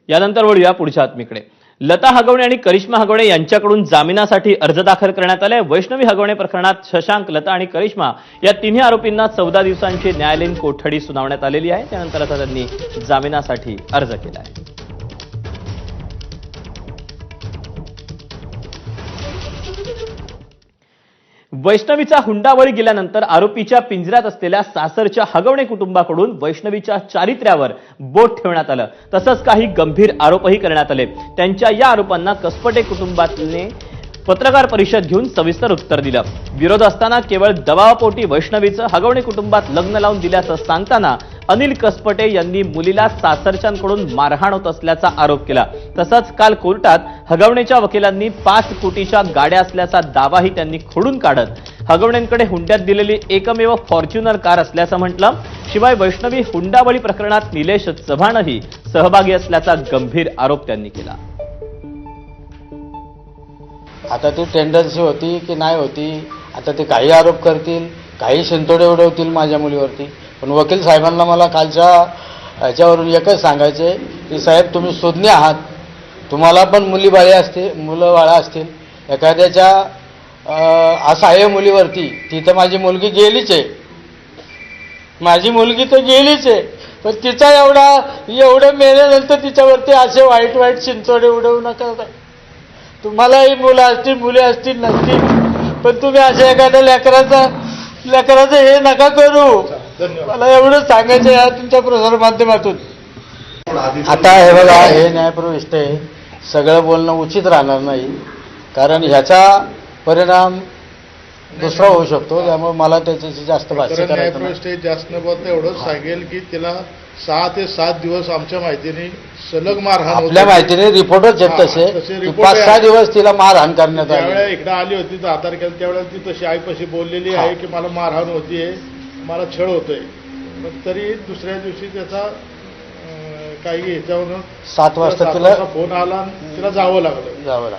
यानंतर वळूया पुढच्या बातमीकडे। लता हगवणे आणि करिश्मा हगवणे यांच्याकडून जामिनासाठी अर्ज दाखल करण्यात आले। वैष्णवी हगवणे प्रकरणात शशांक, लता आणि करिश्मा या तिन्ही आरोपींना 14 दिवसांची न्यायालयीन कोठडी सुनावण्यात आलेली आहे। त्यानंतर आता त्यांनी जामिनासाठी अर्ज केला आहे। वैष्णवीचा हुंडाबळी गेल्यानंतर आरोपीच्या पिंजऱ्यात असलेल्या सासरच्या हगवणे कुटुंबाकडून वैष्णवीच्या चारित्र्यावर बोट ठेवण्यात आलं। तसंच काही गंभीर आरोपही करण्यात आले। त्यांच्या या आरोपांना कसपटे कुटुंबातले पत्रकार परिषद घेऊन सविस्तर उत्तर दिलं। विरोध असताना केवळ दबावापोटी वैष्णवीचं हगवणे कुटुंबात लग्न लावून दिल्याचं सांगताना अनिल कसपटे यांनी मुलीला सासरच्यांकडून मारहाण होत असल्याचा आरोप केला। तसंच काल कोर्टात हगवणेच्या वकिलांनी 5 कोटीच्या गाड्या असल्याचा दावाही त्यांनी खोडून काढत हगवणेंकडे हुंड्यात दिलेली एकमेव फॉर्च्युनर कार असल्याचं म्हटलं। शिवाय वैष्णवी हुंडाबळी प्रकरणात निलेश चव्हाणही सहभागी असल्याचा गंभीर आरोप त्यांनी केला। आता ती टेंडन्सी होती की नाही होती, आता ते काही आरोप करतील, काही शिंतोडे उडवतील माझ्या मुलीवरती। पण वकील साहेबांना मला कालच्या ह्याच्यावरून एकच सांगायचे की साहेब तुम्ही सुज्ञ आहात, तुम्हाला पण मुलं बाळा असतील, एखाद्याच्या असहाय्य मुलीवरती, ती तर माझी मुलगी गेलीच आहे, माझी मुलगी तर गेलीच आहे, पण तिचा एवढं मेल्यानंतर तिच्यावरती असे वाईट वाईट शिंतोडे उडवू नका। तुम्हालाही मुले असतील नसतील, पण तुम्ही अशा एखाद्या लेकराचं हे नका करू। मला एवढंच सांगायचं या तुमच्या प्रसार माध्यमातून। आता हे बघा, हे न्यायप्रविष्ट आहे, सगळं बोलणं उचित राहणार नाही, कारण ह्याचा परिणाम दुसरा होऊ शकतो। त्यामुळे मला त्याच्याशी जास्त भाष्य करायचं नाही। जास्त न बोलता एवढंच सांगेल की तिला 6 ते 7 दिवस आमच्या माहितीने सलग मारहाण, आपल्या माहितीने रिपोर्टच येत तसे 5-6 दिवस तिला मारहाण करण्यात आली। त्यावेळेला इकडे आली होती तर आधार केलं, त्यावेळेला ती तशी आईपाशी बोललेली आहे की मला मारहाण होतीये, मला छळ होतोय, पण तरी दुसऱ्या दिवशी त्याचा काही ह्याच्यावरून 7 वाजता तिला फोन आला, तिला जावं लागलं।